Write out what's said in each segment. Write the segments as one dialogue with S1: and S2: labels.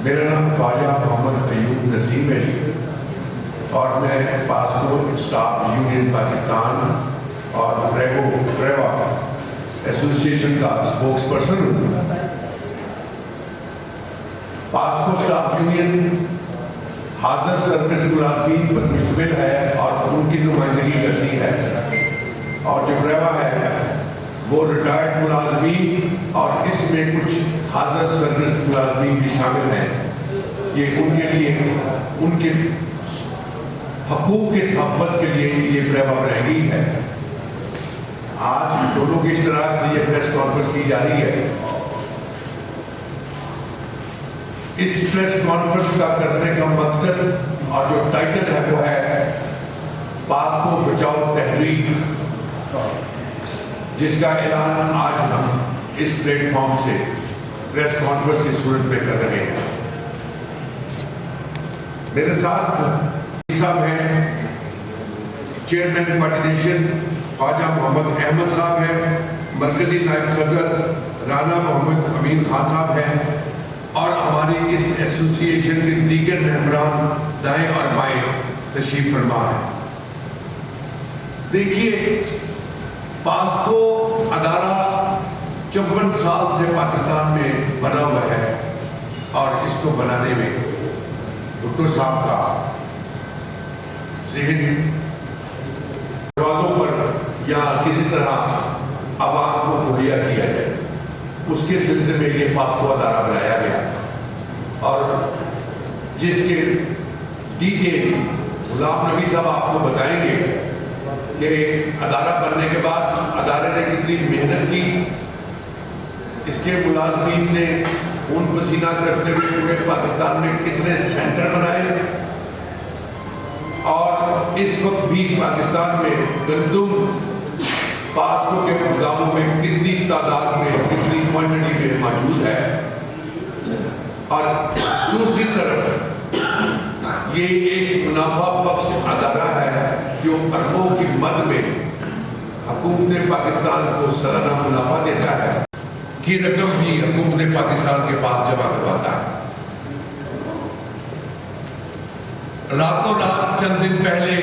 S1: میرا نام خواجہ محمد ایوب نسیم ہے اور میں پاسپورٹ اسٹاف یونین پاکستان اور ریوا ایسوسیشن کا اسپوکس پرسن ہوں۔ پاسپورٹ اسٹاف یونین حاضر سروس ملازمین پر مشتمل ہے اور ان کی نمائندگی کرتی ہے، اور جو ریوا ہے وہ ریٹائرڈ ملازمین اور اس میں کچھ حاضر سروس ملازمین بھی شامل ہیں۔ یہ ان کے لیے ان کے حقوق کے تحفظ کے لیے یہ ریوا بنائی گئی ہے۔ آج دونوں کے اشتراک سے یہ پریس کانفرنس کی جا رہی ہے۔ اس پریس کانفرنس کا کرنے کا مقصد اور جو ٹائٹل ہے وہ ہے پاسپورٹ بچاؤ تحریک، جس کا اعلان آج ہم اس پلیٹ فارم سے پریس کانفرنس کی صورت میں کر رہے ہیں۔ میرے ساتھ صاحب ہیں چیئرمین کوارڈینیشن خواجہ محمد احمد صاحب ہیں، مرکزی نائب صدر رانا محمد امین خان صاحب ہیں، اور ہماری اس ایسوسیشن کے دیگر ممبران دائیں اور بائیں تشریف فرما ہیں۔ دیکھیے، پاسکو ادارہ 54 سال سے پاکستان میں بنا ہوا ہے، اور اس کو بنانے میں بھٹو صاحب کا ذہن دروازوں پر یا کسی طرح عوام کو مہیا کیا جائے، اس کے سلسلے میں یہ پاسکو ادارہ بنایا گیا، اور جس کے ڈیٹیل غلام نبی صاحب آپ کو بتائیں گے کہ ادارہ بننے کے بعد ادارے نے کتنی محنت کی، اس کے ملازمین نے خون پسینہ کرتے ہوئے پورے پاکستان میں کتنے سینٹر بنائے، اور اس وقت بھی پاکستان میں گندم پاسکو کے گوداموں میں کتنی تعداد میں کتنی کوانٹٹی میں موجود ہے۔ اور دوسری طرف یہ ایک منافع بخش ادارہ ہے جو اربوں کی مد میں حکومت پاکستان کو سالانہ منافع دیتا ہے، کی رقم بھی حکومت پاکستان کے پاس جمع کرواتا ہے۔ راتوں رات چند دن پہلے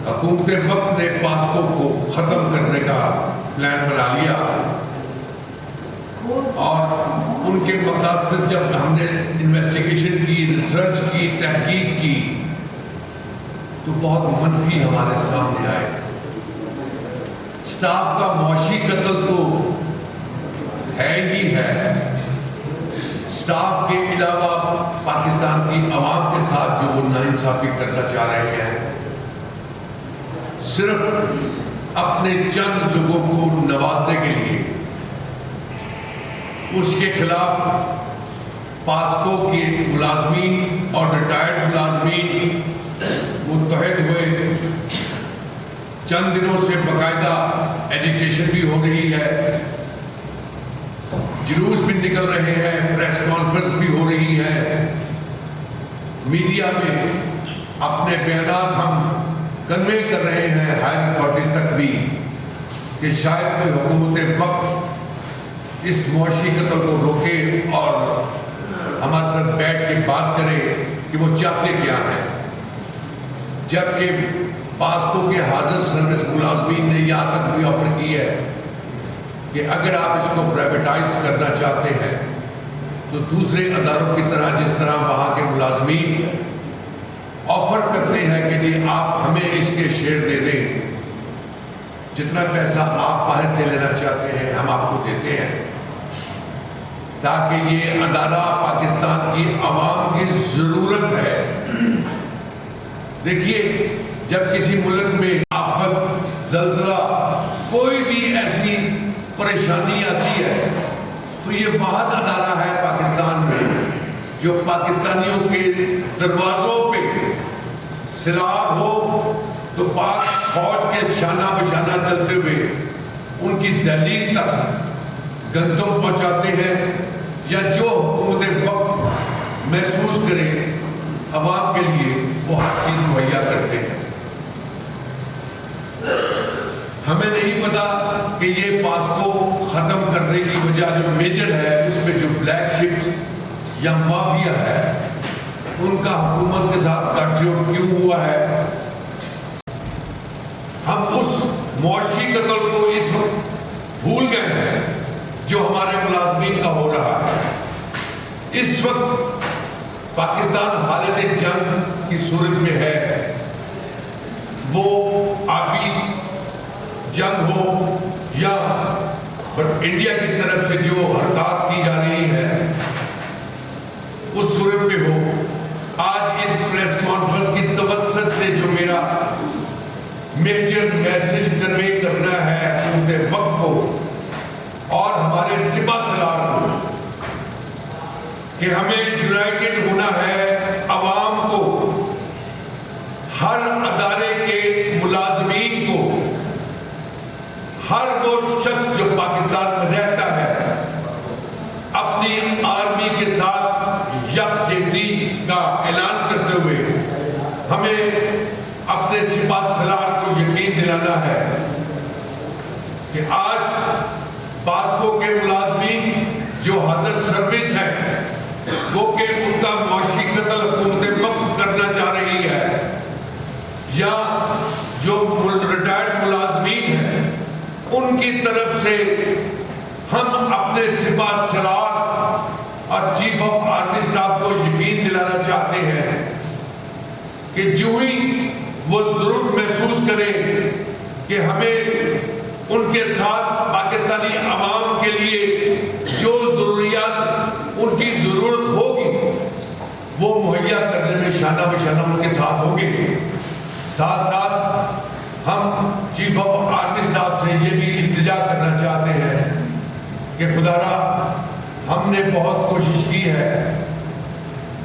S1: حکومت وقت نے پاسکو کو ختم کرنے کا پلان بنا لیا، اور ان کے مقاصد جب ہم نے انویسٹیگیشن کی، ریسرچ کی، تحقیق کی، تو بہت منفی ہمارے سامنے آئے۔ سٹاف کا معاشی قتل تو ہے ہی ہے، سٹاف کے علاوہ پاکستان کی عوام کے ساتھ جو وہ ناانصافی کرنا چاہ رہے ہیں، صرف اپنے چند لوگوں کو نوازنے کے لیے، اس کے خلاف پاسکو کے ملازمین اور ریٹائرڈ ملازمین متحد ہوئے۔ چند دنوں سے باقاعدہ ایجیٹیشن بھی ہو رہی ہے، جلوس بھی نکل رہے ہیں، پریس کانفرنس بھی ہو رہی ہے، میڈیا میں اپنے بیانات ہم کنوے کر رہے ہیں ہائر اتھارٹیز تک بھی، کہ شاید کوئی حکومت وقت اس معاشی قتل کو روکے اور ہمارے ساتھ بیٹھ کے بات کرے کہ وہ چاہتے کیا ہیں۔ جبکہ پاسکو کے حاضر سروس ملازمین نے یہاں تک بھی آفر کی ہے کہ اگر آپ اس کو پرائیویٹائز کرنا چاہتے ہیں تو دوسرے اداروں کی طرح، جس طرح وہاں کے ملازمین آفر کرتے ہیں کہ جی آپ ہمیں اس کے شیئر دے دیں، جتنا پیسہ آپ باہر سے لینا چاہتے ہیں ہم آپ کو دیتے ہیں، تاکہ یہ ادارہ پاکستان کی عوام کی ضرورت ہے۔ دیکھیے، جب کسی ملک میں آفت، زلزلہ، کوئی بھی ایسی پریشانی آتی ہے تو یہ واحد ادارہ ہے پاکستان میں جو پاکستانیوں کے دروازوں پہ سلاح ہو تو پاک فوج کے شانہ بشانہ چلتے ہوئے ان کی دہلیز تک گندم پہنچاتے ہیں، یا جو حکومت وقت محسوس کرے عوام کے لیے وہ ہر چیز مہیا کرتے ہیں۔ ہمیں نہیں پتا کہ یہ پاسکو ختم کرنے کی وجہ جو میجر ہے، اس میں جو فلیگ شپس یا مافیا ہے ان کا حکومت کے ساتھ گٹھ جوڑ کیوں ہوا ہے؟ ہم اس معاشی قتل کو اس وقت بھول گئے ہیں جو ہمارے ملازمین کا ہو رہا ہے۔ اس وقت پاکستان حالت جنگ کی صورت میں ہے، وہ آبی جنگ ہو یا انڈیا کی طرف سے جو حرکات کی جا رہی ہے اس صورت میں ہو۔ آج اس پریس کانفرنس کی توسط سے جو میرا میجر میسج کنوے کرنا ہے حکومت وقت کو اور ہمارے سپاہ سالار کو کہ ہمیں یونائٹڈ ہونا ہے، عوام کو، ہر ادارے کے ملازمین کو، ہر وہ شخص جو پاکستان میں رہتا ہے اپنی آرمی کے ساتھ یکجہتی کا اعلان کرتے ہوئے ہمیں اپنے سپاہ سالار کو یقین دلانا ہے کہ آج باسکو کے ملازمین جو حاضر سروس ہیں وہ کہ ان کا معاشی قتل حکومت وقت کرنا چاہ رہی ہے یا جو ریٹائرڈ ملازمین ہیں ان کی طرف سے ہم اپنے سپاہ سالار اور چیف آف آرمی سٹاف کو یقین دلانا چاہتے ہیں کہ جو ہی وہ ضرور محسوس کریں کہ ہمیں ان کے ساتھ پاکستانی عوام کے لیے جو ضروریات ان کی ضرورت ہوگی وہ مہیا کرنے میں شانہ بشانہ ان کے ساتھ ہوں گے۔ ساتھ ساتھ ہم چیف آف آرمی سٹاف سے یہ بھی التجا کرنا چاہتے ہیں کہ خدا را ہم نے بہت کوشش کی ہے،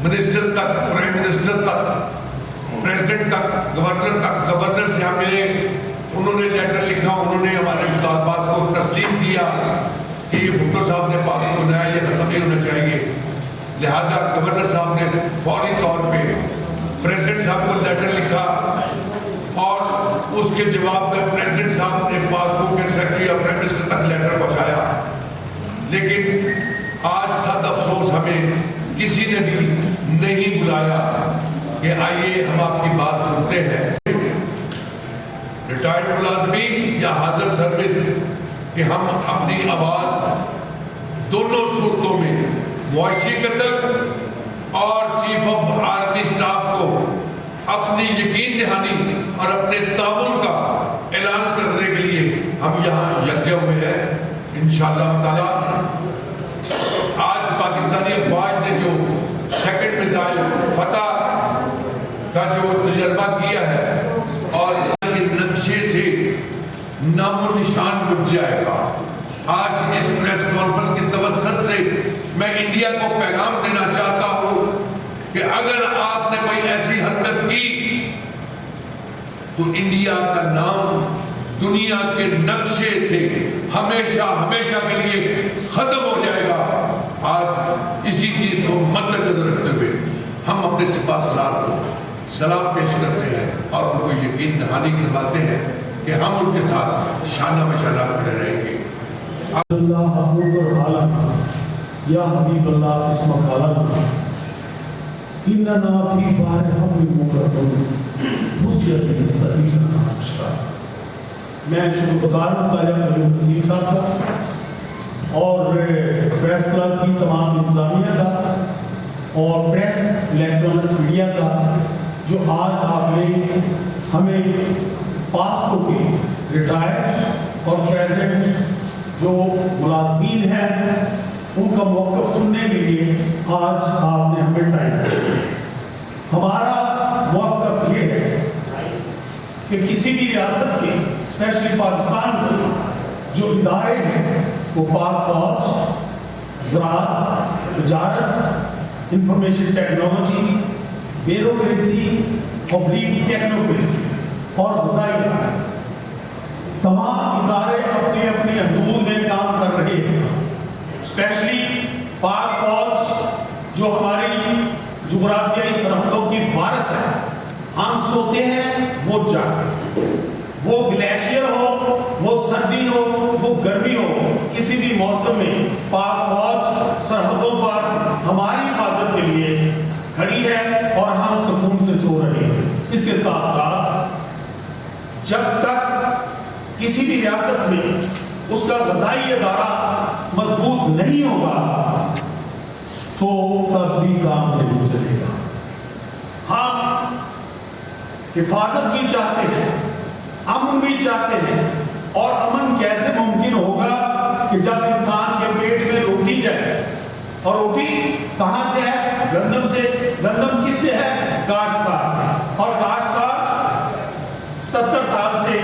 S1: منسٹرز تک، پرائم منسٹر تک، پریزیڈنٹ تک، گورنر تک، گورنر سے ہمیں انہوں نے لیٹر لکھا، انہوں نے ہمارے مطالبات کو تسلیم کیا کہ یہ بھٹو صاحب نے پاس کو بنایا، یہ ختم نہیں ہونا چاہیے۔ لہٰذا گورنر صاحب نے فوری طور پہ پریزیڈنٹ صاحب کو لیٹر لکھا اور اس کے جواب میں پریزیڈنٹ صاحب نے پاسکو کے سیکرٹری اور پرائم منسٹر تک لیٹر پہنچایا، لیکن آج سخت افسوس ہمیں کسی نے بھی نہیں بلایا کہ آئیے ہم آپ کی بات سنتے ہیں۔ ریٹائرڈ ملازمین یا حاضر سروس کہ ہم اپنی آواز دونوں صورتوں میں معاشی قتل اور چیف آف آرمی سٹاف کو اپنی یقین دہانی اور اپنے تعاون کا اعلان کرنے کے لیے ہم یہاں یکجا ہوئے ہیں۔ انشاءاللہ تعالیٰ آج پاکستانی افواج نے جو سیکنڈ میزائل فتح کا جو تجربہ کیا ہے اور کے نقشے سے نام و نشان مٹ جائے گا۔ آج اس پریس کانفرنس کی توسط سے میں انڈیا کو پیغام دینا چاہتا ہوں کہ اگر آپ نے کوئی ایسی حرکت کی تو انڈیا کا نام دنیا کے نقشے سے ہمیشہ ہمیشہ کے لیے ختم ہو جائے گا۔ آج اسی چیز کو مد نظر رکھتے ہوئے ہم اپنے سپاہ سالار کو سلام پیش کرتے ہیں اور ان کو یقین دہانی کرواتے ہیں کہ ہم ان کے ساتھ شانہ بشانہ کھڑے رہیں گے۔
S2: اللہ حمود العالم یا حبیب اللہ اسمک عالم اننا فی بحر حمل مقدم مسجد صدیقہ نمشکا۔ میں شکر گزار ہوں قائد علی نصیر صاحب کا اور پریس کلب کی تمام انتظامیہ کا اور پریس الیکٹرانک میڈیا کا جو آج آپ نے ہمیں پاسکو کے ریٹائرڈ اور پریزنٹ جو ملازمین ہیں ان کا موقف سننے کے لیے آج آپ نے ہمیں ٹائم دیا۔ ہمارا موقف یہ ہے کہ کسی بھی ریاست کے اسپیشلی پاکستان کے جو ادارے ہیں وہ پاک فوج، زراعت، تجارت، انفارمیشن ٹیکنالوجی، بیوروکریسی، پبلک ٹیکنوکریسی اور غذائی تمام ادارے اپنے اپنے حدود میں کام کر رہے ہیں۔ اسپیشلی پاک فوج جو ہماری جغرافیائی سرحدوں کی وارث ہے، ہم سوتے ہیں وہ جاگتے ہیں، وہ گلیشیئر ہو، وہ سردی ہو، وہ گرمی ہو، کسی بھی موسم میں پاک فوج سرحدوں پر ہماری ریاست میں اس کا غذائی ادارہ مضبوط نہیں ہوگا تو تب بھی کام نہیں چلے گا. ہم حفاظت بھی چاہتے ہیں, امن بھی چاہتے ہیں, اور امن کیسے ممکن ہوگا کہ جب انسان کے پیٹ میں روٹی جائے, اور روٹی کہاں سے ہے؟ گندم سے. گندم کس سے ہے؟ کاشتکار سے. اور کاشتکار 70 سال سے,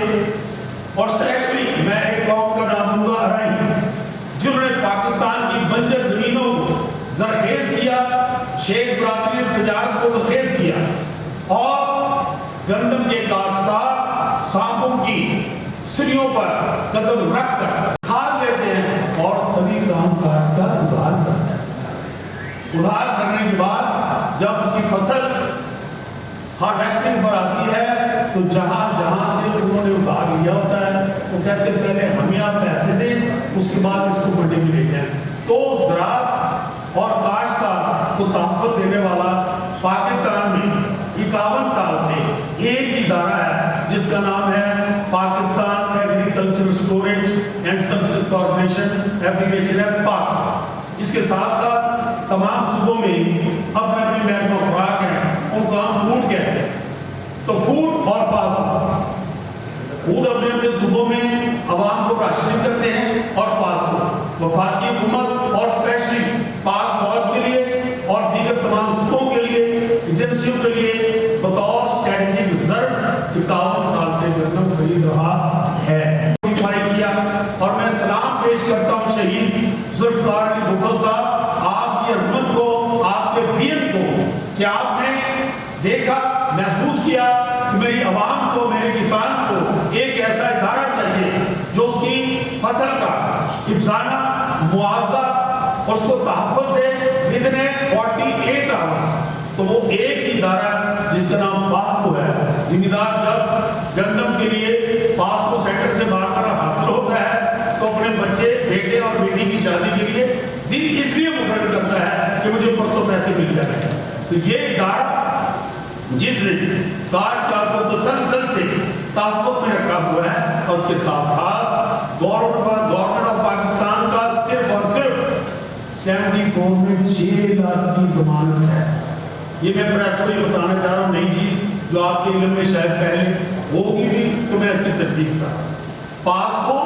S2: اور اسپیشلی میں ایک قوم کا نام دوں گا, ارائن, جنہوں نے پاکستان کی بنجر زمینوں کو زرخیز کیا, شیخ برادری نے تجارت کو زرخیز کیا, اور گندم کے کاشتکار سانپوں کی سریوں پر قدم رکھ کر کھاد لیتے ہیں, اور سبھی کام کاشتکار ادھار کرتے ہیں. ادھار کرنے کے بعد جب اس کی فصل ہارویسٹنگ پر آتی ہے تو جہاں جہاں سے انہوں نے ادھار لیا ہوتا ہے وہ کہتے ہیں پہلے ہمیں آپ پیسے دیں, اس کے بعد اس کو منڈی میں لے جائیں. تو زراعت اور کاشتکار کو تحفظ دینے والا پاکستان میں 51 سال سے ایک ہی ادارہ ہے جس کا نام ہے Pakistan agriculture storage and services corporation, abbreviation ہے پاسکو. اس کے ساتھ ساتھ تمام صوبوں میں اپنے اپنے محکمہ خوراک ہیں, ان کو ہم فوڈ کہتے ہیں. تو فوڈ اور پاسکو, فوڈ اپنے اپنے صوبوں میں عوام کو راشننگ کرتے ہیں, اور پاسکو وفاقی حکومت اور اسپیشلی پاک فوج کے لیے اور دیگر تمام صوبوں کے لیے, ایجنسیوں کے لیے بطور اسٹریٹجک ریزرو 51 سال سے گندم خرید رہا ہے. کیا, اور میں سلام پیش کرتا ہوں شہید ذوالفقار علی بھٹو صاحب, آپ کی عظمت کو, آپ کے وین کو, کہ آپ نے دیکھا, محسوس کیا کہ میری عوام کو, میرے کسان کو ایک ایسا ادارہ چاہیے جو اس کی فصل کا افزانہ, معاوضہ اور اس کو تحفظ دے ودن 48 آورس. تو وہ ایک ہی ادارہ جس کا نام پاسکو ہے. زمیندار جب گندم کے لیے پاسکو سینٹر سے باہر حاصل ہوتا ہے تو اپنے بچے, بیٹے اور بیٹی کی شادی کے لیے دن اس لیے مقرر کرتا ہے کہ مجھے پرسوں پیسے مل جائیں. تو یہ ادارہ جس نے کاشتکار کو تسلسل سے تحفظ میں رکھا ہوا ہے, اور اس کے ساتھ ساتھ گورنمنٹ آف پاکستان کا صرف اور صرف 74 میں 6 لاکھ کی ضمانت ہے. یہ میں پریس کو یہ بتانا چاہ رہا ہوں, نئی چیز جو آپ کے علم میں شاید پہلے ہوگی بھی, تو میں اس کی تردید کرتا ہوں. پاسکو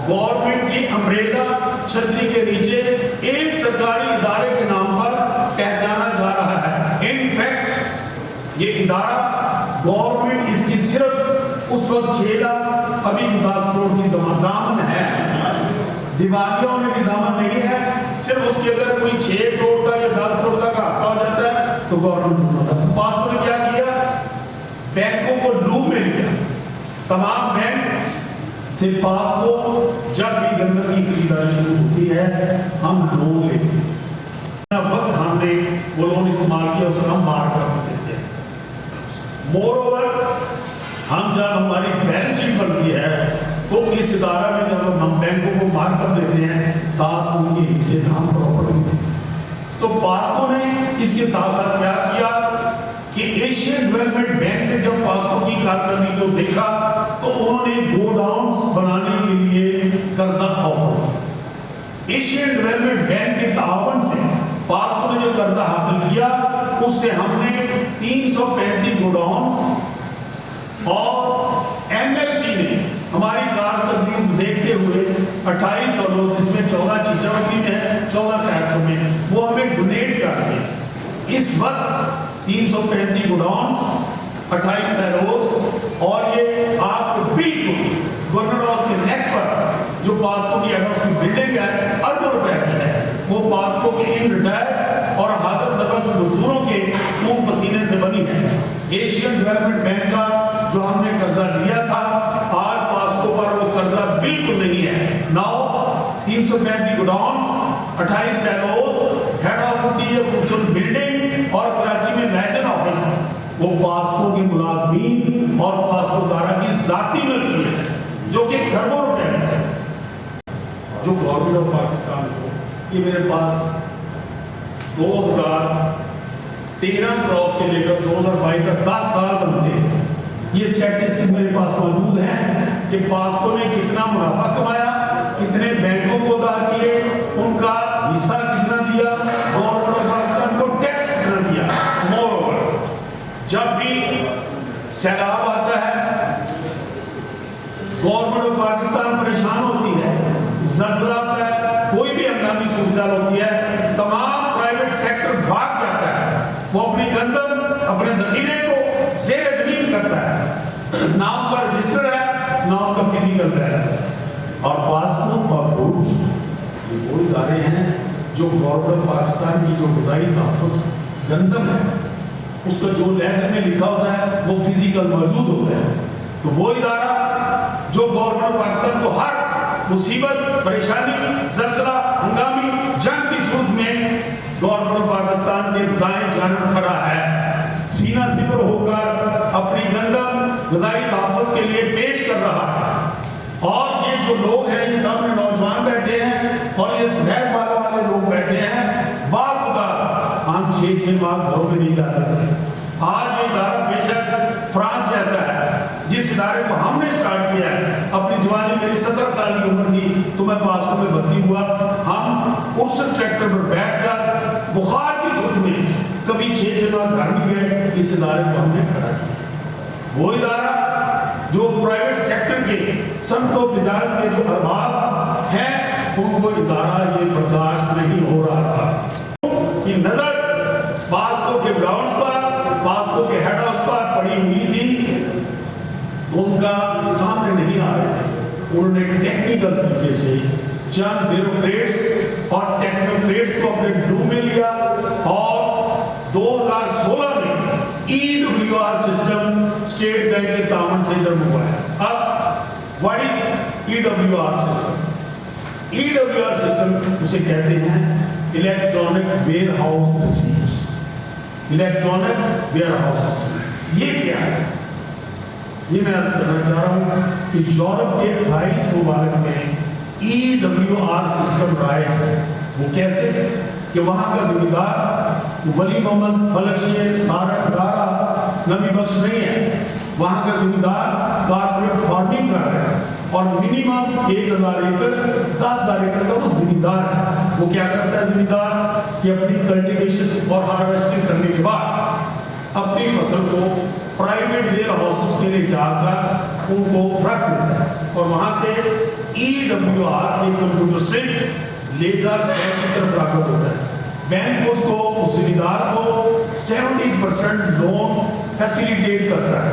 S2: گورنمنٹ کی امبریلا چھتری کے نیچے ایک سرکاری ادارے کے نام پر پہچانا جا رہا ہے. ان فیکٹ یہ ادارہ گورنمنٹ اس کی صرف اس وقت 6 لاکھ ابھی 10 کروڑ کی ضامن ہے, دیوالیہ ہونے کی ضامن نہیں ہے. صرف اس کے اگر کوئی 6 کروڑ کا یا 10 کروڑ کا حادثہ ہو جاتا ہے تو گورنمنٹ ذمہ دار. تو پاسکو نے کیا کیا, بینکوں کو لوپ میں لیا. تمام بینک سے پاسکو جب بھی گندم کی خریداری شروع ہوتی ہے ہم لون لیتے ہیں. وقت ہم نے وہ لون استعمال کیا, اس کا ہم مار کر دیتے ہیں. مور اوور ہم جب ہماری بیلنس شیٹ بنتی ہے تو اس ادارہ میں جب ہم بینکوں کو مار کر دیتے ہیں, ساتھ ان کے حصے ہم پروفٹ ہوتے ہیں. تو پاسکو نے اس کے ساتھ ساتھ کیا کیا کہ ایشین ڈیولپمنٹ بینک نے جب پاسکو کی کارکردگی کو دیکھا تو انہوں نے گو ڈاؤنز بنانے کے لیے قرضہ آفر کیا. ایشین ڈیولپمنٹ بینک کے تعاون سے پاسکو نے جو قرضہ حاصل کیا اس سے ہم نے 335 گو ڈاؤنز, اور ایم ایل سی نے ہماری کارکردگی دیکھتے ہوئے 28 سالوں جس میں 14 چیچا بکری میں ہے, 14 فیکٹری میں, وہ ہمیں ڈونیٹ کر دیں. اس وقت 335 گوڈاؤنز, 28 سیلوز, اور یہ آپ کو بالکل گورنر ہاؤس کے نیک پر جو پاسکو کی ہیڈ ہاؤس کی بلڈنگ ہے اربوں روپے کی ہے, وہ پاسکو کے ان ریٹائر اور حاضر سربست مزدوروں کے خون پسینے سے بنی ہے. ایشین ڈیولپمنٹ بینک کا جو ہم نے قرضہ لیا تھا, آج پاسکو پر وہ قرضہ بالکل نہیں ہے. ناؤ 335 گوڈاؤنز, 28 سیلوز, ہیڈ آفس کی یہ خوبصورت بلڈنگ اور کراچی میں لائسنس آفس, وہ پاسکو کے ملازمین اور پاسکو ادارہ کی ذاتی ملکیت ہے جو کہ کروڑوں روپے میں ہے. جو گورنمنٹ آف پاکستان کو, یہ میرے پاس 2013 کراپ سے لے کر 2022 تک 10 سال بنتے ہیں. یہ اسٹیٹسٹک میرے پاس موجود ہیں کہ پاسکو نے کتنا منافع کمایا، کتنے بینکوں کو ادا کیے، ان کا حصہ کتنا دیا، گورنمنٹ آف پاکستان کو ٹیکس کتنا دیا۔ مور اوور جب بھی سیلاب آتا ہے، گورنمنٹ آف پاکستان پریشان ہوتی ہے، زلزلہ آتا ہے، کوئی بھی ہنگامی صورتحال ہوتی ہے، تمام پرائیویٹ سیکٹر بھاگ جاتا ہے، وہ اپنی گندم، اپنے ذخیرے کو زیر زمین کرتا ہے، نہ ان کا رجسٹر ہے نہ ان کا فزیکل بیلنس ہے۔ اور پاسکو اور فروٹ یہ وہ ادارے ہیں جو گورنمنٹ آف پاکستان کی جو غذائی تحفظ گندم ہے اس کا جو لیبل میں لکھا ہوتا ہے وہ فزیکل موجود ہوتا ہے، تو وہ ادارہ جو گورنمنٹ آف پاکستان کو ہر مصیبت، پریشانی، زلزلہ، ہنگامی جنگ کی صورت میں گورنمنٹ آف پاکستان کے دائیں جانب کھڑا ہے، سینہ سپر ہو کر اپنی گندم غذائی تحفظ کے لیے پیش کر رہا ہے۔ اور یہ جو لوگ ہیں، یہ سامنے نوجوان بیٹھے ہیں اور یہ سفید بالا والے لوگ بیٹھے ہیں، باخدا ہم 6 ماہ گھروں میں نہیں جاتے تھے۔ آج یہ ادارہ بے شک فرانس جیسا ہے، جس ادارے کو ہم نے سٹارٹ کیا ہے، اپنی جوانی میری 17 سال کی عمر تھی تو میں پاسکو میں بھرتی ہوا، ہم اس ٹریکٹر پر بیٹھ کر بخار کی صورت میں کبھی 6 ماہ گھر بھی گئے، اس ادارے کو ہم نے کھڑا کیا۔ وہ ادارہ جو پرائیویٹ سیکٹر کے صنعت و تجارت کے جو ارباب ہیں، ان کو ادارہ یہ برداشت نہیں ہو رہا تھا کہ نظر پاسکو کے گراؤنڈز پر، پاسکو کے ہیڈ ہاؤس پر پڑی ہوئی تھی، ان کا سامنے نہیں آ رہے تھے۔ انہوں نے ٹیکنیکل طریقے سے چند بیوروکریٹس اور ٹیکنوکریٹس کو اپنے گروپ میں لیا اور 2016 میں EWR سسٹم اسٹیٹ بینک کے تعاون سے ادھر ہوا ہے۔ اب what is EWR system? EWR system اسے کہتے ہیں electronic where house receipt, electronic where house receipt. یہ کیا ہے؟ یہ میں عرض کرنا چاہ رہا ہوں کہ یورپ کے 28 ممالک میں EWR سسٹم رائج ہے۔ وہ کیسے کہ وہاں کا ذمہ دار ولی محمد، فلک شیر، سارا ادارہ نبی بخش نہیں ہے، وہاں کا ذمہ دار کارپوریٹ فارمنگ کر رہا ہے اور منیمم 1000 ایکڑ 10,000 ایکڑ کا وہ ذمہ دار ہے۔ وہ کیا کرتا ہے ذمہ دار کہ اپنی کلٹیویشن اور ہارویسٹنگ کرنے کے بعد اپنی فصل کو پرائیویٹ ویئر ہاؤسز کے لیے جا کر ان کو رکھ دیتا ہے اور وہاں سے EWR کے کمپیوٹر سے لے کر بینک کی طرف راغب ہوتا ہے۔ بینک اس کو، اس ذمہ دار کو 70% لون فیسیلیٹیٹ کرتا ہے۔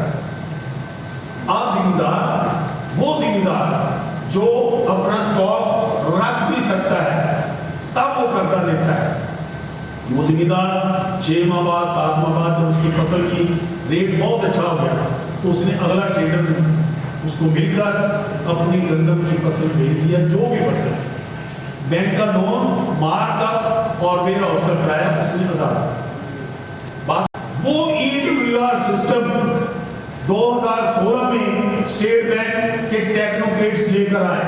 S2: آپ ذمہ دار، وہ ذمہ دار جو اپنا سٹاک رکھ بھی سکتا ہے تب وہ قرضہ لیتا ہے۔ وہ ذمہ دار 6 ماہ بعد 7 ماہ بعد جب اس کی فصل کی ریٹ بہت اچھا ہو گیا تو اس نے اگلا ٹریڈر اس کو مل کر اپنی گندم کی فصل بھیج دیا، جو بھی فصل، بینک کا لون، مارک اپ اور ویئر ہاؤس کا کرایہ اس نے ادا کیا۔ وہ EWR سسٹم 2016 میں اسٹیٹ بینک کے ٹیکنوکریٹس لے کر آئے۔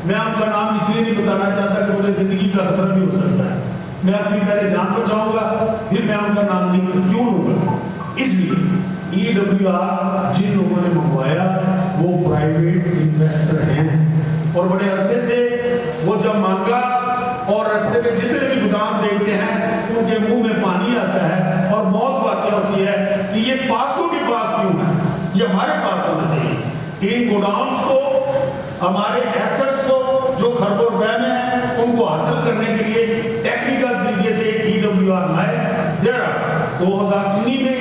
S2: میں ان کا نام اس لیے نہیں بتانا چاہتا کہ انہیں زندگی کا خطرہ بھی ہو سکتا ہے، میں اپنی پہلے جان بچاؤں گا پھر میں ان کا نام نہیں کیوں لوں گا۔ اس لیے EWR جن لوگوں نے منگوایا وہ پرائیویٹ انویسٹر ہیں اور بڑے عرصے سے وہ جب مانگا اور رستے میں جتنے بھی گودام دیکھتے ہیں ان کے منہ میں پانی آتا ہے اور موت واقع ہوتی ہے کہ یہ پاسکو کے پاس کیوں ہے، یہ ہمارے پاس ہونا چاہیے۔ ان گوڈاؤنس کو، ہمارے ایسٹس کو جو خربوں روپے میں ہیں ان کو حاصل کرنے کے لیے ٹیکنیکل طریقے سے EWR لائے۔ 2019 میں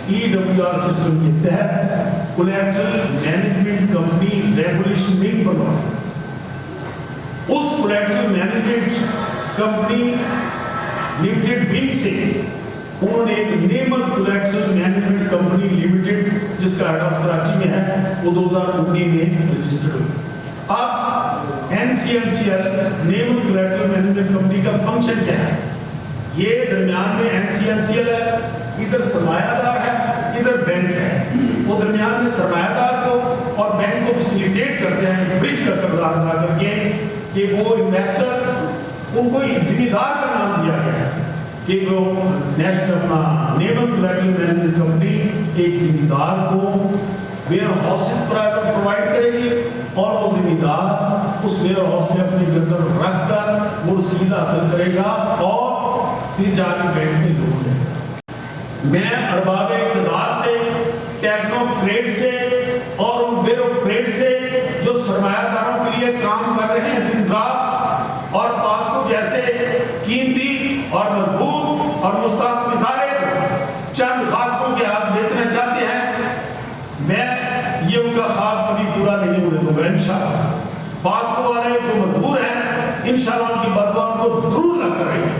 S2: EWR سسٹم کے تحت collateral management company regulation wing بنوا، اس collateral management company limited wing سے انہوں نے ایک نعمت کولیٹرل مینجمنٹ کمپنی لمیٹڈ جس کا ہیڈ آفس کراچی میں ہے، وہ 2019 میں رجسٹرڈ ہوئی۔ اب NCMCL نعمت کولیٹرل مینجمنٹ کمپنی کا فنکشن کیا ہے؟ یہ درمیان میں NCMCL ہے، ادھر سرمایہ دار ہے، ادھر بینک ہے، وہ درمیان میں سرمایہ دار کو اور بینک کو فیسیلیٹیٹ کرتے ہیں، برج کا کردار ادا کر کے کہ وہ انویسٹر، ان کو ذمہ دار کا نام دیا گیا ہے کہ وہ نیشنل اپنا نیبل کولیٹرل مینجمنٹ کمپنی ایک ذمہ دار کو ویئر ہاؤسز پرووائڈ کرے گی اور وہ زمیندار اس ویئر ہاؤس میں اپنی گردن رکھ کر وہ رسید حاصل کرے گا اور پھر جا کے بینک سے لون لے گا۔ میں ارباب اقتدار سے، ٹیکنوکریٹ سے اور ان بیوروکریٹ سے جو سرمایہ داروں کے لیے کام کر رہے ہیں دن رات اور پاسپورٹ جیسے قیمتی اور مضبوط اور مستحکم ادارے چند غاصبوں کے ہاتھ بیچنا چاہتے ہیں، میں یہ ان کا خواب کبھی پورا نہیں ہونے دوں گا انشاءاللہ۔ پاسپورٹ والے جو مجبور ہیں انشاءاللہ ان کی بددعا کو ضرور نہ کریں گے۔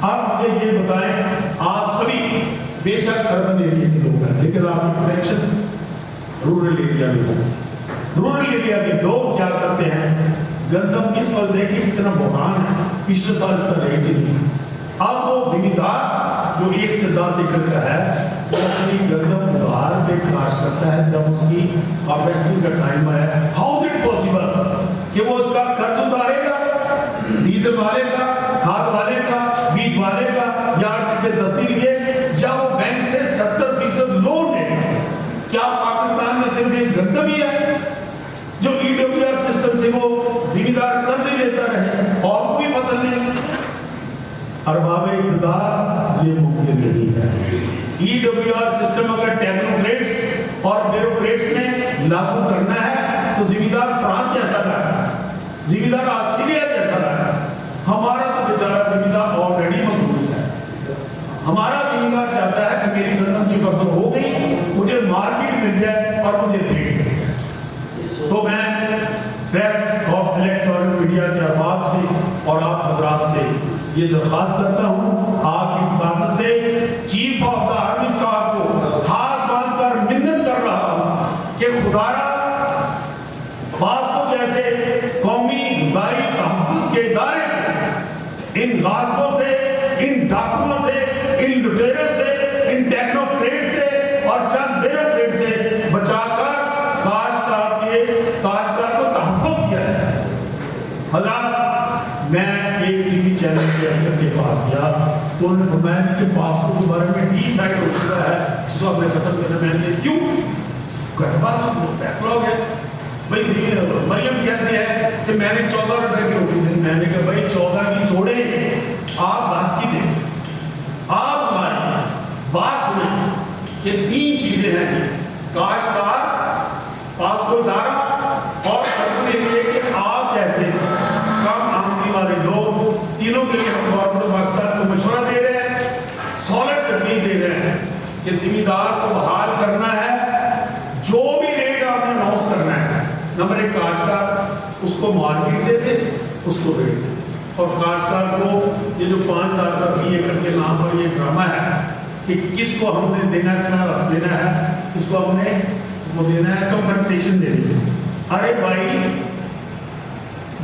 S2: آپ مجھے یہ بتائیں، آپ سبھی بے شک اربن ایریا کے لوگ ہیں لیکن آپ کی کنیکشن رورل ایریا میں ہو۔ رورل ایریا کے لوگ کیا کرتے ہیں؟ گندم اس وقت دیکھیں کتنا بحران ہے، پچھلے سال اس کا ریٹ ہی نہیں۔ اب وہ زمیندار جو 1 سے 10 ایکڑ کا ہے وہ اپنی گندم ادھار پہ کاشت کرتا ہے، جب اس کی ہارویسٹنگ کا ٹائم آیا، ہاؤ از اٹ پاسبل کہ وہ اس کا قرض اتارے گا، ڈیزل والے کا، کھاد والے کا، بیج والے کا، یا کسی دستی لیے جب وہ بینک سے 70% لون لے گا؟ کیا پاکستان میں صرف ایک گندم ہی ہے جو EWR سسٹم سے وہ زمیندار قرض لیتا رہے اور کوئی فصل نہیں؟ ارباب اقتدار یہ ممکن نہیں ہے۔ EWR سسٹم اگر ٹیکنوکریٹس اور بیوروکریٹس نے لاگو کرنا ہے تو زمیندار فرانس جیسا ہے، زمیندار آسٹریلیا جیسا ہے۔ ہمارا تو بیچارہ زمیندار آلریڈی مقبوض ہے۔ ہمارا زمیندار چاہتا ہے کہ میری گندم کی فصل ہو گئی، مجھے مارکیٹ مل جائے اور مجھے ریٹ مل جائے۔ تو میں پریس اور الیکٹرانک میڈیا کے احباب سے اور آپ حضرات سے یہ درخواست کرتا ہوں، آپ کی سعادت سے chief of the army staff کو ہاتھ باندھ کر منت کر رہا ہوں کہ خدارا پاسپورٹ جیسے قومی غذائی تحفظ کے ادارے کو ان غاصبوں سے، ان ڈاکوؤں سے، ان لٹیروں سے، ان ٹیکنوکریٹ سے اور چند بیوروکریٹ سے بچا کر کاشتکار کو تحفظ کیا ہے۔ حضرات میں ایک ٹی وی چینل کے ایڈیٹر کے پاس گیا تو انہوں نے فرمایا کہ پاسپورٹ کے بارے میں ڈی سائڈ ہو چکا ہے، اس وقت میں ختم کرنا۔ میں نے کیوں پاسپورٹ فیصلہ ہو گیا بھائی؟ مریم کہتی ہے کہ میں نے 14 روپے کی روٹی دی۔ میں نے کہا بھائی 14 کی چھوڑیں، آپ 10 کی دیں۔ آپ ہماری بات سنیں کہ 3 چیزیں ہیں، کاشتکار، پاسپورٹ دارا اور اربن ایریا کے آپ جیسے کم آمدنی والے لوگ، تینوں کے لیے ہم گورنمنٹ آف پاکستان کو مشورہ دے رہے ہیں، سالڈ تجویز دے رہے ہیں کہ زمیندار کو بحال کرنا ہے، جو بھی ریٹ آپ نے اناؤنس کرنا ہے، نمبر 1 کاشتکار اس کو مارکیٹ دے دے، اس کو ریٹ دے، اور کاشتکار کو یہ جو 5000 کا فی ایکڑ کے نام پر یہ ڈرامہ ہے کہ کس کو ہم نے دینا ہے، اس کو ہم نے وہ دینا ہے کمپنسیشن دینا ہے۔ ارے بھائی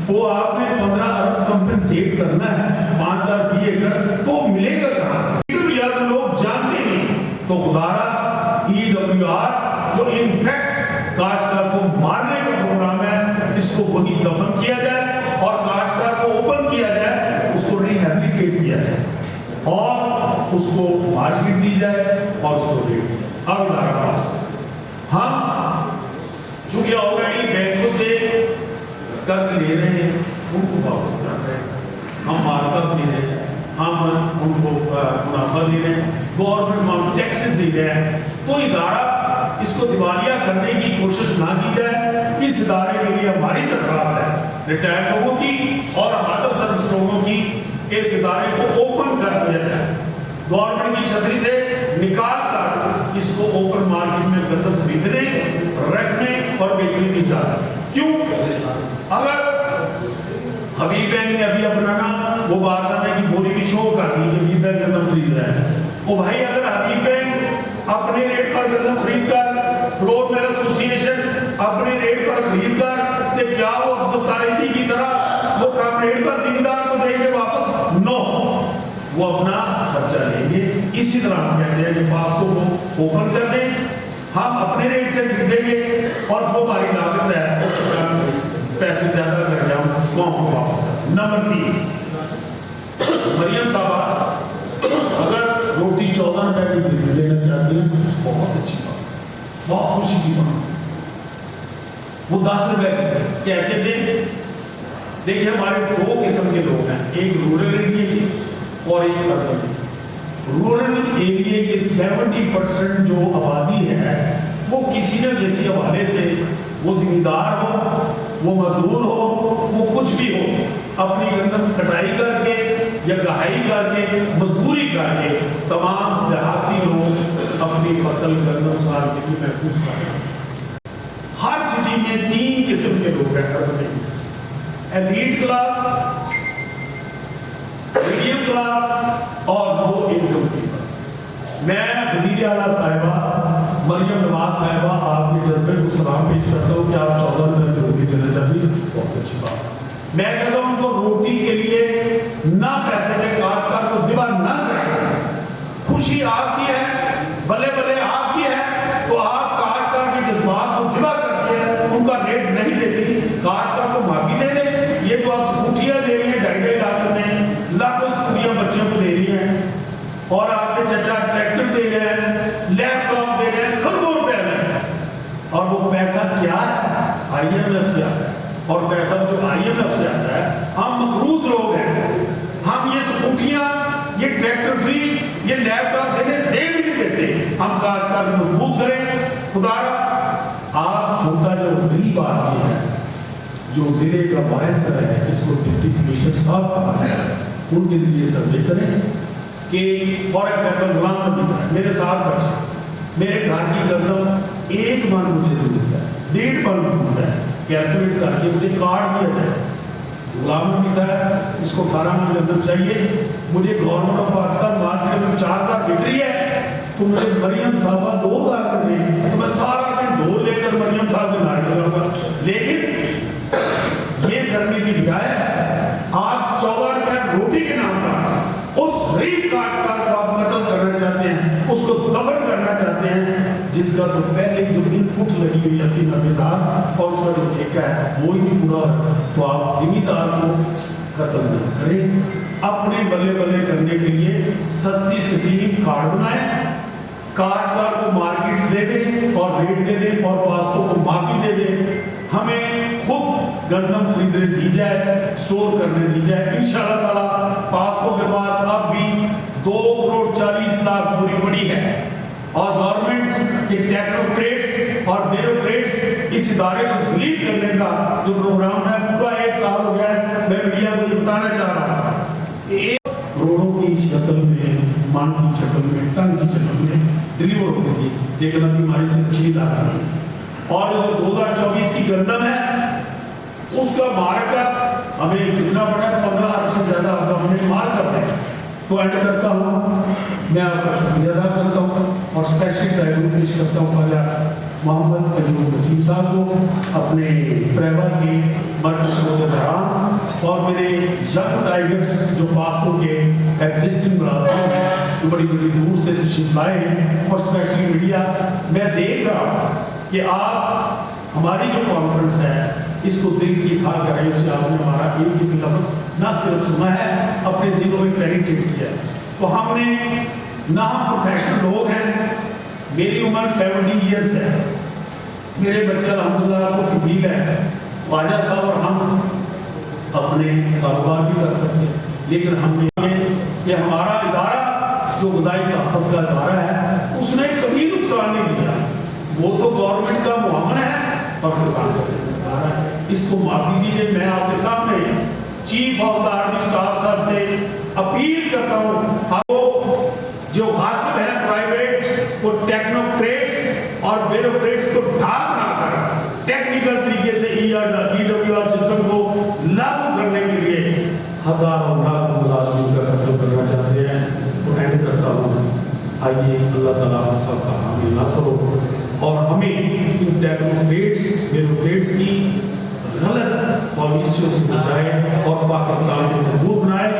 S2: وہ آپ نے 15 ارب کمپنسیٹ کرنا ہے 5000 فی ایکڑ، تو ملے گا کہاں سے؟ EWR لوگ جانتے نہیں، تو خدارا EWR جو انفیکٹ کاشتکار کو مارنے کا پروگرام ہے، اس کو وہی دفن کیا جائے اور کاشتکار کو اوپن کیا جائے، اس کو ریہیبلیٹیٹ کیا جائے اور اس کو مارکیٹ دی جائے اور اس کو ریٹ دی جائے۔ اب ادارہ پاس ہم چونکہ آلریڈی بینکوں سے قرض لے رہے ہیں، ان کو واپس کر رہے ہیں، ہم مارکت دے رہے ہیں، ہم ان کو منافع دے رہے ہیں، گورنمنٹ ہم ٹیکسز دے رہے ہیں، تو ادارہ اس کو دیوالیہ کرنے کی کوشش نہ کی جائے۔ اس ادارے کے لیے ہماری درخواست ہے ریٹائرڈ لوگوں کی اور حاضر سروس لوگوں کی، اس ادارے کو اوپن کر دیا جائے، گورنمنٹ کی چھتری سے نکال کر اس کو اوپن مارکیٹ میں گندم خریدنے، رکھنے اور بیچنے کی اجازت۔ کیوں؟ اگر حبیب بینک نے ابھی اپنا وہ بارگانے کی بوری بھی شو کر دی کہ حبیب بینک گندم خرید رہا ہے، وہ بھائی اگر حبیب بینک اپنے ریٹ پر گندم خرید کر، فلور مل ایسوسیشن اپنے ریٹ پر خرید کر، تو کیا وہ عبدالستاریدی کی طرح وہ کم ریٹ پر زمیندار کو دیں گے واپس؟ نو، وہ اپنا خرچہ لیں گے۔ اسی طرح ہم کہتے ہیں کہ پاسپورٹ کو اوپن کر دیں، ہم اپنے ریٹ سے خریدیں گے اور جو ہماری لاگت ہے اس سے پیسے زیادہ کر کے ہم قوم کو واپس کریں۔ نمبر 3، مریم صاحبہ اگر روٹی 14 روپے کی لینا چاہتی ہیں، بہت اچھی بات، بہت خوشی کی بات، وہ 10 روپے کی کیسے دیں؟ دیکھیں ہمارے 2 قسم کے لوگ ہیں، ایک رورل ایریے کے اور ایک اربن۔ رورل ایریے کے 70% جو آبادی ہے وہ کسی نہ کسی حوالے سے، وہ زمیندار ہو، وہ مزدور ہو، وہ کچھ بھی ہو، اپنی گندم کٹائی کر کے یا گہائی کر کے مزدوری کر کے تمام دیہاتی لوگ اپنی فصل گندم سال کے لیے محفوظ کر رہے ہیں۔ ہر سٹی میں 3 قسم کے لوگ ہیں اربن میں، ایلیٹ کلاس، میڈیم کلاس اور لو انکم پیپل۔ میں وزیر اعلیٰ صاحبہ مریم نواز صاحبہ آپ کے جذبے کو سلام پیش کرتا ہوں کہ آپ 14 روپے کی روٹی دینا چاہیے، بہت اچھی بات۔ میں کہتا ہوں ان کو روٹی کے لیے نہ پیسے دیں، کاشتکار کو ذبح نہ کریں۔ خوشی آپ کی ہے، بلے بلے آپ کی ہے، تو آپ کاشتکار کے جذبات کو ذبح کرتی ہے، ان کا ریٹ نہیں دیتی۔ کاشتکار کو معافی دے دیں۔ یہ جو آپ سکوٹیاں دے رہی ہیں 2.5 لاکھ میں، لاکھوں سکوٹیاں بچوں کو دے رہی ہیں، اور آپ کے چچا ٹریکٹر دے رہے ہیں، لیپ ٹاپ دے رہے ہیں، کروڑوں روپے میں، اور وہ پیسہ کیا ہے؟ IMF سے آتا ہے، اور پیسہ جو IMF سے آتا ہے، ہم مقروض لوگ ہیں، ہم یہ سکوٹیاں، یہ ٹریکٹر فری، یہ لیپ ٹاپ دینے زیب ہی نہیں دیتے۔ ہم کاشتکار کو مضبوط کریں۔ خدا را آپ چھوٹا جو غریب آدمی ہے، جو ضلع کا باعث ہے، جس کو ڈپٹی کمشنر صاحب کہا ہے، ان کے لیے سروے کریں کہ فار ایگزامپل غلام نبی ہے، میرے 7 بچے، میرے گھر کی گندم 1 من مجھے ضرورت ہے، 1.5 من ضرورت ہے، کیلکولیٹ کر کے مجھے کارڈ دیا جائے۔ غلام نبی ہے، اس کو 18 من گندم چاہیے، مجھے گورنمنٹ آف پاکستان مارکیٹ میں 4000 بک رہی ہے، تو مجھے مریم صاحبہ 2000 کا دیں، تو میں سارا دن ڈھول لے کر مریم صاحب کے ناٹک کروں گا۔ لیکن یہ کرنے کی بجائے آپ 14 روپے روٹی کے نام پر اس غریب کاشتکار کو آپ قتل کرنا چاہتے ہیں، اس کو دفن کرنا چاہتے ہیں، جس کا تو پہلے جو ان پٹ لگی ہوئی 80-90 ہزار اور اس کا جو ٹھیکہ ہے وہ ہی نہیں پورا ہو، تو آپ زمیندار کو قتل نہ کریں۔ اپنے بلے بلے کرنے کے لیے سستی سکیم کارڈ بنائیں، کاشتکار کو مارکیٹ دے دیں اور ریٹ دے دیں، اور پاستوں کو معافی دے دیں۔ ہمیں خود گندم خریدنے دی جائے، سٹور کرنے دی جائے۔ انشاءاللہ تعالیٰ پاسکو کے پاس اب بھی 2,40,00,000 بوری پڑی ہے، اور گورنمنٹ کے ٹیکنوکریٹس اور بیوروکریٹس اس ادارے کو ذلیل کرنے کا جو پروگرام ہے، پورا 1 سال ہو گیا ہے۔ میں میڈیا کو یہ بتانا چاہ رہا ہوں، ایک کروڑوں کی شکل میں، من کی شکل میں، ٹن کی شکل میں ڈلیور ہوتی تھی، لیکن اب بیماری سے 6 لاکھ، اور جو 2024 کی گندم ہے اس کا مارکر ہمیں کتنا پڑا ہے؟ 15 ارب سے زیادہ ہم نے مار کرتے ہیں۔ تو اینڈ کرتا ہوں، میں آپ کا شکریہ ادا کرتا ہوں، اور اسپیشلی ٹائٹل پیش کرتا ہوں خواجہ محمد عجیب وسیم صاحب کو، اپنے پریوا کے مرکز کے دوران، اور میرے ینگ ٹائگرز جو پاسپو کے ایگزسٹنگ ملازمین ہیں، جو بڑی بڑی دور سے تشریف لائے ہیں، اور اسپیشلی میڈیا، میں دیکھ رہا ہوں کہ آپ ہماری جو کانفرنس ہے اس کو دل کی تھا کریں، اسے آپ نے ہمارا ایک لفظ نہ صرف سنا ہے، اپنے دلوں میں پیریٹیٹ کیا ہے۔ تو ہم نے نہ، ہم پروفیشنل لوگ ہیں، میری عمر 70 ایئرس ہے، میرے بچے الحمدللہ کو کفیل ہے، خواجہ صاحب اور ہم اپنے کاروبار بھی کر سکتے ہیں، لیکن ہم نے یہ ہمارا ادارہ جو غذائی تحفظ کا ادارہ ہے، اس نے کبھی نقصان نہیں دیا۔ وہ تو گورنمنٹ کا معاملہ ہے اور کسان کا ادارہ ہے، اس کو معافی دیجیے۔ میں آپ کے سامنے chief of the army staff صاحب سے اپیل کرتا ہوں، آپ جو غاصب ہیں پرائیویٹ، وہ ٹیکنوکریٹس اور بیوروکریٹس کو ڈھال بنا کر ٹیکنیکل طریقے سے EWR سسٹم کو لاگو کرنے کے لیے ہزاروں لاکھوں ملازمین کا قتل کرنا چاہتے ہیں۔ تو اینڈ کرتا ہوں، آئیے اللہ تعالیٰ ہم سب کا حامی ناصر ہو، اور ہمیں ان ٹیکنوکریٹس بیوروکریٹس کی غلط پالیسیوں سے بچائے اور پاکستان کو مضبوط بنائے۔